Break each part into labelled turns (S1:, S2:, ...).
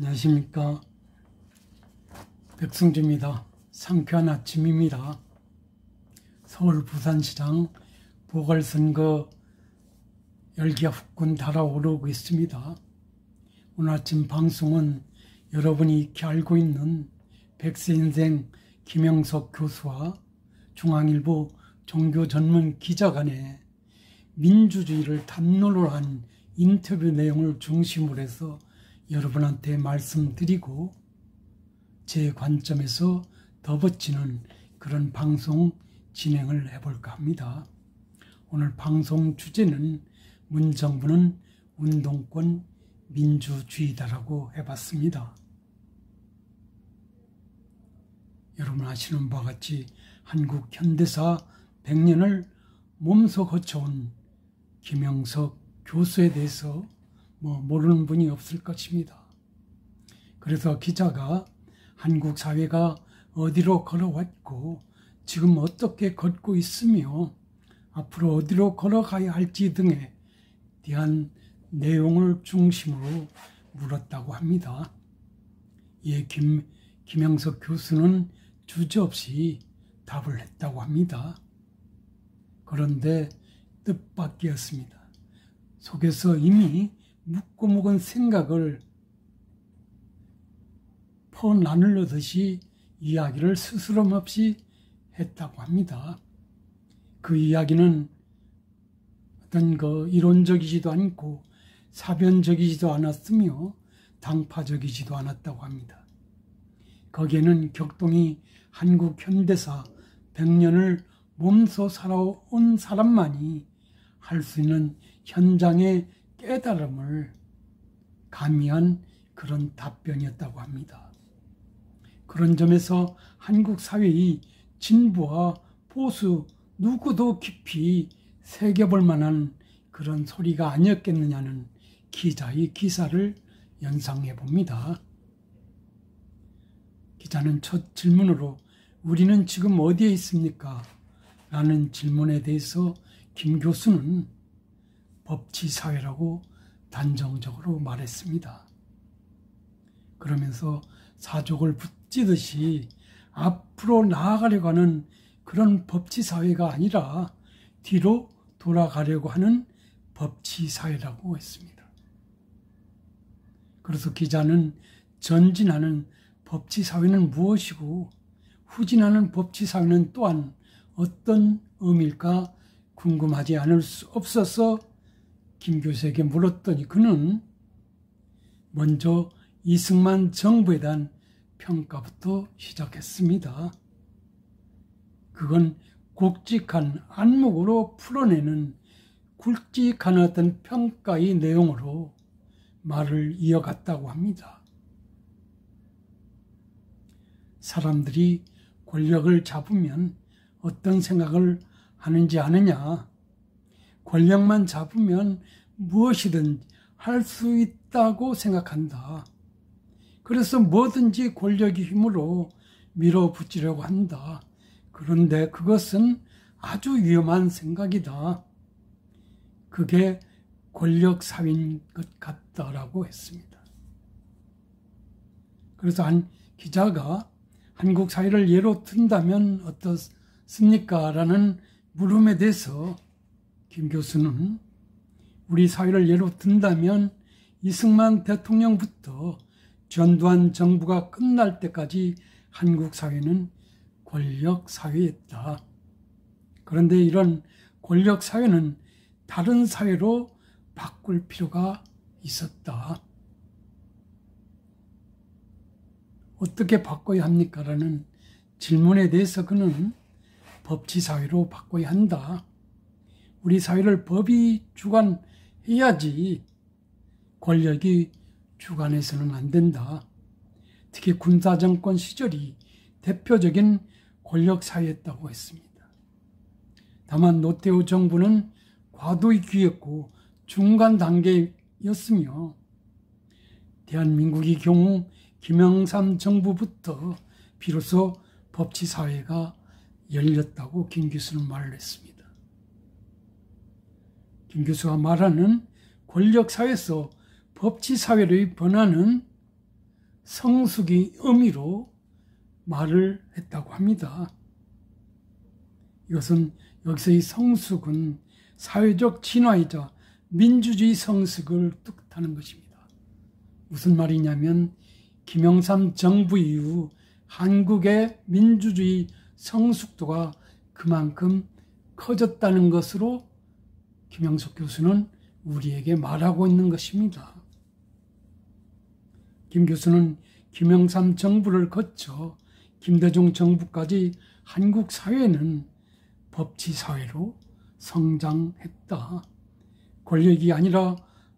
S1: 안녕하십니까. 백승주입니다. 상쾌한 아침입니다. 서울 부산시장 보궐선거 열기가 후끈 달아오르고 있습니다. 오늘 아침 방송은 여러분이 익히 알고 있는 100세 인생 김영석 교수와 중앙일보 종교 전문 기자 간의 민주주의를 담론으로 한 인터뷰 내용을 중심으로 해서 여러분한테 말씀드리고 제 관점에서 덧붙이는 그런 방송 진행을 해볼까 합니다. 오늘 방송 주제는 문정부는 운동권 민주주의다라고 해봤습니다. 여러분 아시는 바와 같이 한국 현대사 100년을 몸소 거쳐온 김영석 교수에 대해서 모르는 분이 없을 것입니다. 그래서 기자가 한국 사회가 어디로 걸어왔고 지금 어떻게 걷고 있으며 앞으로 어디로 걸어가야 할지 등에 대한 내용을 중심으로 물었다고 합니다. 이에 김영석 교수는 주저없이 답을 했다고 합니다. 그런데 뜻밖이었습니다. 속에서 이미 묻고 묵은 생각을 퍼나누듯이 이야기를 스스럼 없이 했다고 합니다. 그 이야기는 어떤 이론적이지도 않고 사변적이지도 않았으며 당파적이지도 않았다고 합니다. 거기에는 격동이 한국 현대사 100년을 몸소 살아온 사람만이 할 수 있는 현장의 깨달음을 가미한 그런 답변이었다고 합니다. 그런 점에서 한국 사회의 진보와 보수 누구도 깊이 새겨볼 만한 그런 소리가 아니었겠느냐는 기자의 기사를 연상해 봅니다. 기자는 첫 질문으로 우리는 지금 어디에 있습니까? 라는 질문에 대해서 김 교수는 법치사회라고 단정적으로 말했습니다. 그러면서 사족을 붙이듯이 앞으로 나아가려고 하는 그런 법치사회가 아니라 뒤로 돌아가려고 하는 법치사회라고 했습니다. 그래서 기자는 전진하는 법치사회는 무엇이고 후진하는 법치사회는 또한 어떤 의미일까 궁금하지 않을 수 없어서 김 교수에게 물었더니 그는 먼저 이승만 정부에 대한 평가부터 시작했습니다. 그건 굵직한 안목으로 풀어내는 굵직한 어떤 평가의 내용으로 말을 이어갔다고 합니다. 사람들이 권력을 잡으면 어떤 생각을 하는지 아느냐? 권력만 잡으면 무엇이든 할 수 있다고 생각한다. 그래서 뭐든지 권력의 힘으로 밀어붙이려고 한다. 그런데 그것은 아주 위험한 생각이다. 그게 권력사회인 것 같다라고 했습니다. 그래서 한 기자가 한국 사회를 예로 든다면 어떻습니까? 라는 물음에 대해서 김 교수는 우리 사회를 예로 든다면 이승만 대통령부터 전두환 정부가 끝날 때까지 한국 사회는 권력 사회였다. 그런데 이런 권력 사회는 다른 사회로 바꿀 필요가 있었다. 어떻게 바꿔야 합니까? 라는 질문에 대해서 그는 법치사회로 바꿔야 한다. 우리 사회를 법이 주관해야지 권력이 주관해서는 안 된다. 특히 군사정권 시절이 대표적인 권력사회였다고 했습니다. 다만 노태우 정부는 과도히 귀했고 중간 단계였으며 대한민국의 경우 김영삼 정부부터 비로소 법치사회가 열렸다고 김 교수는 말을 했습니다. 김 교수가 말하는 권력사회에서 법치사회의 변화는 성숙의 의미로 말을 했다고 합니다. 이것은 여기서의 성숙은 사회적 진화이자 민주주의 성숙을 뜻하는 것입니다. 무슨 말이냐면 김영삼 정부 이후 한국의 민주주의 성숙도가 그만큼 커졌다는 것으로 김영석 교수는 우리에게 말하고 있는 것입니다. 김 교수는 김영삼 정부를 거쳐 김대중 정부까지 한국 사회는 법치 사회로 성장했다. 권력이 아니라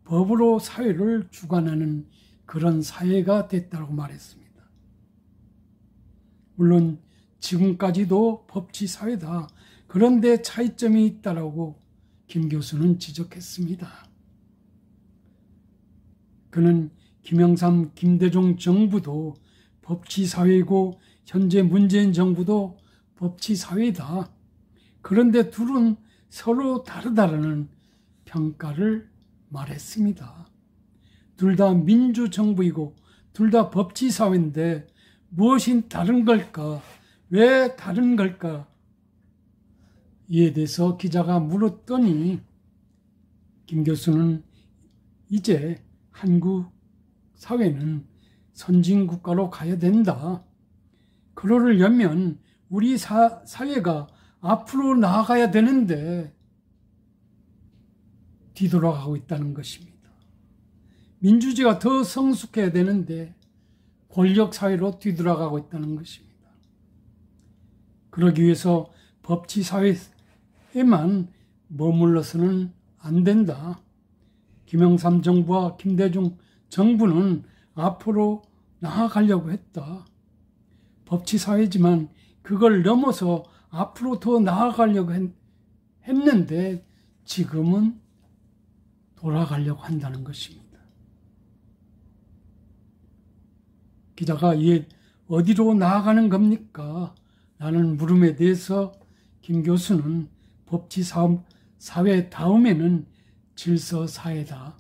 S1: 법으로 사회를 주관하는 그런 사회가 됐다고 말했습니다. 물론 지금까지도 법치 사회다. 그런데 차이점이 있다라고 김 교수는 지적했습니다. 그는 김영삼, 김대중 정부도 법치 사회이고 현재 문재인 정부도 법치 사회다. 그런데 둘은 서로 다르다라는 평가를 말했습니다. 둘 다 민주정부이고 둘 다 법치 사회인데 무엇이 다른 걸까? 왜 다른 걸까? 이에 대해서 기자가 물었더니 김 교수는 이제 한국 사회는 선진국가로 가야 된다. 그러려면 우리 사회가 앞으로 나아가야 되는데 뒤돌아가고 있다는 것입니다. 민주주의가 더 성숙해야 되는데 권력사회로 뒤돌아가고 있다는 것입니다. 그러기 위해서 법치사회에만 머물러서는 안 된다. 김영삼 정부와 김대중 정부는 앞으로 나아가려고 했다. 법치사회지만 그걸 넘어서 앞으로 더 나아가려고 했는데 지금은 돌아가려고 한다는 것입니다. 기자가 이에 어디로 나아가는 겁니까? 라는 물음에 대해서 김 교수는 법치사회 다음에는 질서사회다.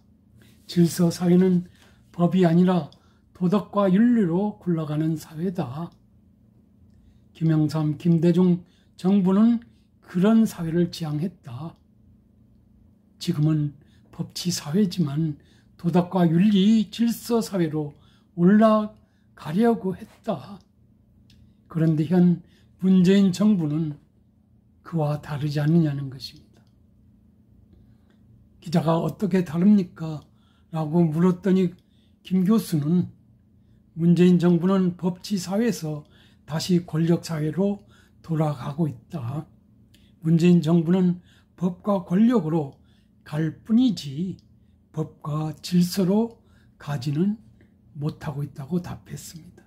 S1: 질서사회는 법이 아니라 도덕과 윤리로 굴러가는 사회다. 김영삼, 김대중 정부는 그런 사회를 지향했다. 지금은 법치사회지만 도덕과 윤리 질서사회로 올라가려고 했다. 그런데 현 문재인 정부는 그와 다르지 않느냐는 것입니다. 기자가 어떻게 다릅니까? 라고 물었더니 김 교수는 문재인 정부는 법치사회에서 다시 권력사회로 돌아가고 있다. 문재인 정부는 법과 권력으로 갈 뿐이지 법과 질서로 가지는 못하고 있다고 답했습니다.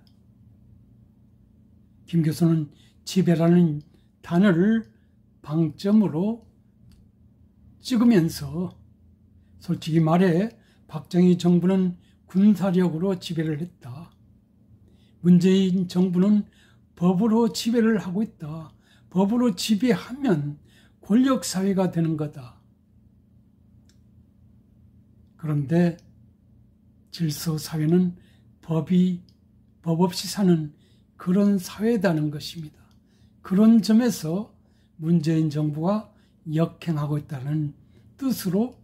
S1: 김 교수는 지배라는 단어를 방점으로 찍으면서 솔직히 말해 박정희 정부는 군사력으로 지배를 했다. 문재인 정부는 법으로 지배를 하고 있다. 법으로 지배하면 권력사회가 되는 거다. 그런데 질서사회는 법 없이 사는 그런 사회다는 것입니다. 그런 점에서 문재인 정부가 역행하고 있다는 뜻으로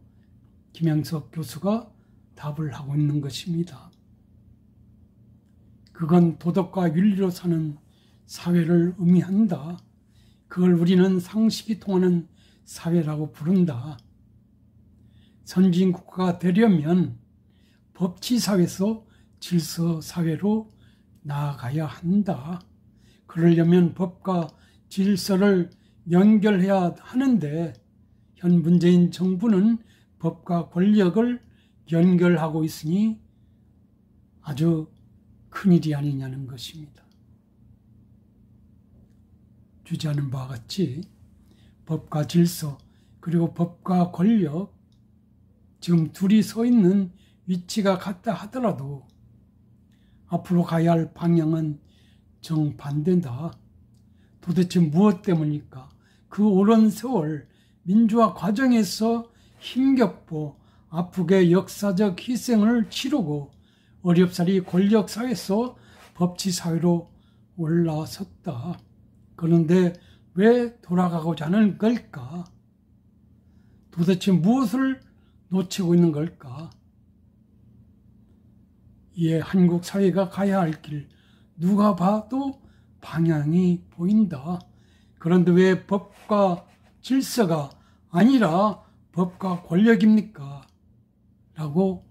S1: 김영석 교수가 답을 하고 있는 것입니다. 그건 도덕과 윤리로 사는 사회를 의미한다. 그걸 우리는 상식이 통하는 사회라고 부른다. 선진국가가 되려면 법치사회에서 질서사회로 나아가야 한다. 그러려면 법과 질서를 연결해야 하는데 현 문재인 정부는 법과 권력을 연결하고 있으니 아주 큰일이 아니냐는 것입니다. 주제하는 바와 같이 법과 질서 그리고 법과 권력 지금 둘이 서 있는 위치가 같다 하더라도 앞으로 가야 할 방향은 정반대다. 도대체 무엇 때문일까? 그 오랜 세월 민주화 과정에서 힘겹고 아프게 역사적 희생을 치르고 어렵사리 권력사회에서 법치사회로 올라섰다. 그런데 왜 돌아가고자 하는 걸까? 도대체 무엇을 놓치고 있는 걸까? 이에 한국 사회가 가야 할 길, 누가 봐도 방향이 보인다. 그런데 왜 법과 질서가 아니라 법과 권력입니까? 라고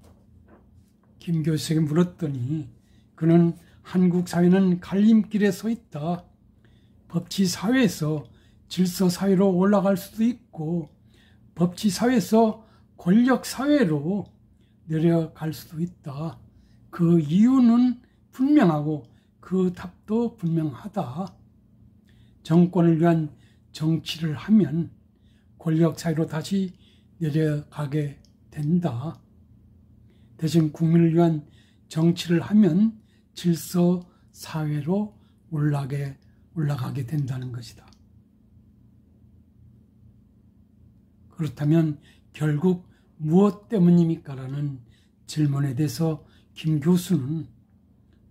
S1: 김 교수에게 물었더니 그는 한국 사회는 갈림길에 서 있다. 법치 사회에서 질서 사회로 올라갈 수도 있고 법치 사회에서 권력 사회로 내려갈 수도 있다. 그 이유는 분명하고 그 답도 분명하다. 정권을 위한 정치를 하면 권력 사회로 다시 내려가게 된다. 대신 국민을 위한 정치를 하면 질서 사회로 올라가게 된다는 것이다. 그렇다면 결국 무엇 때문입니까? 라는 질문에 대해서 김 교수는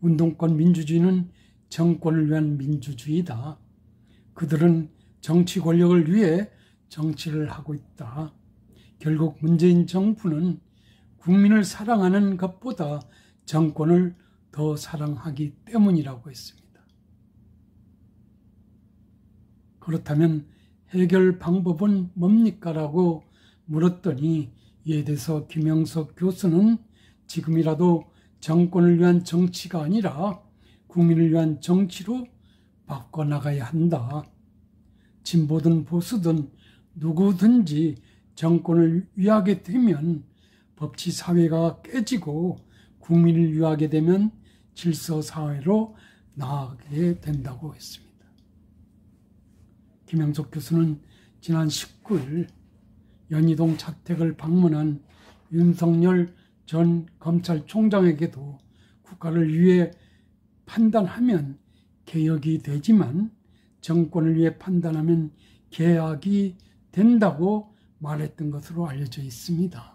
S1: 운동권 민주주의는 정권을 위한 민주주의다. 그들은 정치 권력을 위해 정치를 하고 있다. 결국 문재인 정부는 국민을 사랑하는 것보다 정권을 더 사랑하기 때문이라고 했습니다. 그렇다면 해결 방법은 뭡니까? 라고 물었더니 이에 대해서 김영석 교수는 지금이라도 정권을 위한 정치가 아니라 국민을 위한 정치로 바꿔나가야 한다. 진보든 보수든 누구든지 정권을 위하게 되면 법치 사회가 깨지고 국민을 위하게 되면 질서 사회로 나아가게 된다고 했습니다. 김영석 교수는 지난 19일 연희동 자택을 방문한 윤석열 전 검찰총장에게도 국가를 위해 판단하면 개혁이 되지만 정권을 위해 판단하면 개혁이 된다고 말했던 것으로 알려져 있습니다.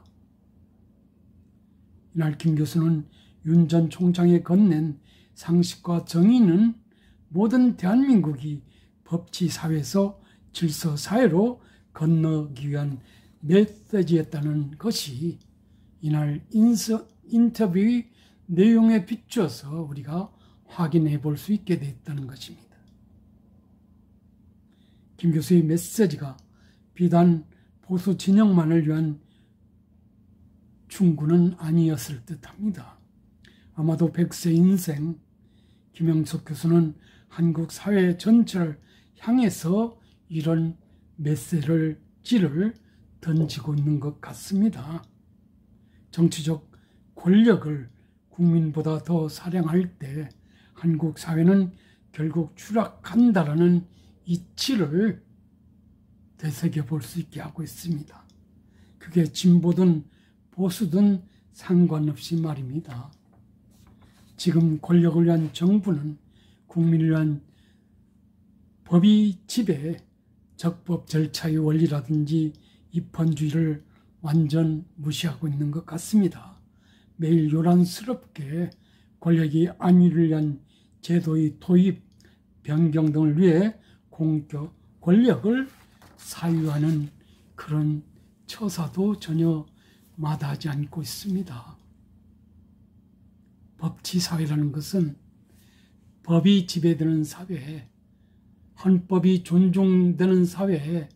S1: 이날 김 교수는 윤 전 총장이 건넨 상식과 정의는 모든 대한민국이 법치사회에서 질서사회로 건너기 위한 메시지였다는 것이 이날 인터뷰의 내용에 비추어서 우리가 확인해 볼 수 있게 됐다는 것입니다. 김 교수의 메시지가 비단 보수 진영만을 위한 충고는 아니었을 듯합니다. 아마도 100세 인생 김영석 교수는 한국 사회 전체를 향해서 이런 메시지를 던지고 있는 것 같습니다. 정치적 권력을 국민보다 더 사랑할 때 한국 사회는 결국 추락한다라는 이치를 되새겨볼 수 있게 하고 있습니다. 그게 진보든 보수든 상관없이 말입니다. 지금 권력을 위한 정부는 국민을 위한 법이 지배, 적법 절차의 원리라든지 입헌주의를 완전 무시하고 있는 것 같습니다. 매일 요란스럽게 권력이 안위를 위한 제도의 도입, 변경 등을 위해 공적 권력을 사유하는 그런 처사도 전혀 마다하지 않고 있습니다. 법치사회라는 것은 법이 지배되는 사회에, 헌법이 존중되는 사회에,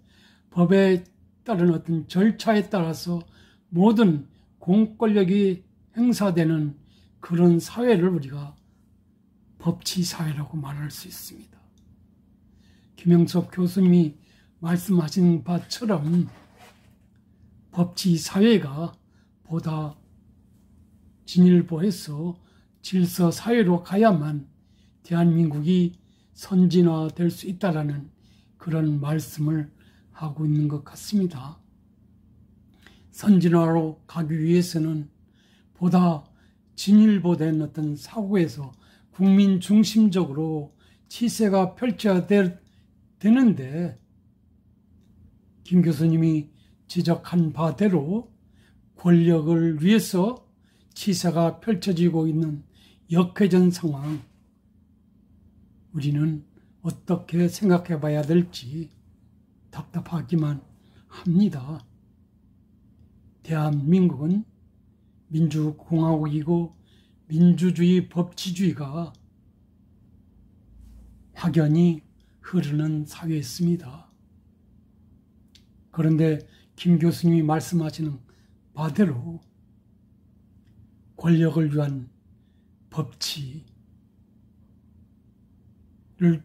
S1: 법에 따른 어떤 절차에 따라서 모든 공권력이 행사되는 그런 사회를 우리가 법치사회라고 말할 수 있습니다. 김영석 교수님이 말씀하신 바처럼 법치사회가 보다 진일보해서 질서사회로 가야만 대한민국이 선진화될 수 있다라는 그런 말씀을 하고 있는 것 같습니다. 선진화로 가기 위해서는 보다 진일보된 어떤 사고에서 국민 중심적으로 치세가 펼쳐야 되는데 김 교수님이 지적한 바대로 권력을 위해서 치사가 펼쳐지고 있는 역회전 상황, 우리는 어떻게 생각해 봐야 될지 답답하기만 합니다. 대한민국은 민주공화국이고 민주주의, 법치주의가 확연히 흐르는 사회였습니다. 그런데 김 교수님이 말씀하시는 바대로 권력을 위한 법치를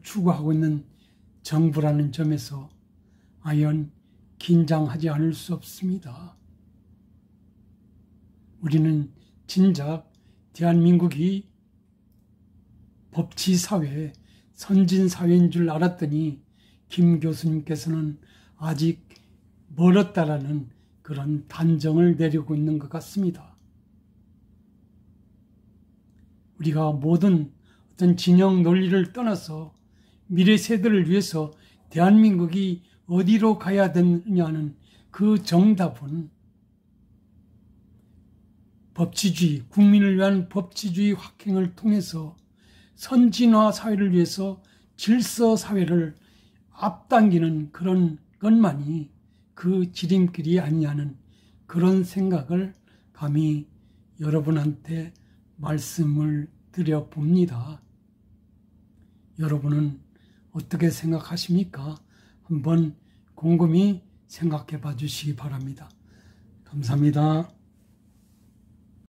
S1: 추구하고 있는 정부라는 점에서 아연 긴장하지 않을 수 없습니다. 우리는 진작 대한민국이 법치사회, 선진사회인 줄 알았더니 김 교수님께서는 아직 멀었다라는 그런 단정을 내리고 있는 것 같습니다. 우리가 모든 어떤 진영 논리를 떠나서 미래 세대를 위해서 대한민국이 어디로 가야 되느냐는 그 정답은 법치주의, 국민을 위한 법치주의 확행을 통해서 선진화 사회를 위해서 질서 사회를 앞당기는 그런 것만이 그 지름길이 아니냐는 그런 생각을 감히 여러분한테 말씀을 드려봅니다. 여러분은 어떻게 생각하십니까? 한번 곰곰이 생각해 봐 주시기 바랍니다. 감사합니다.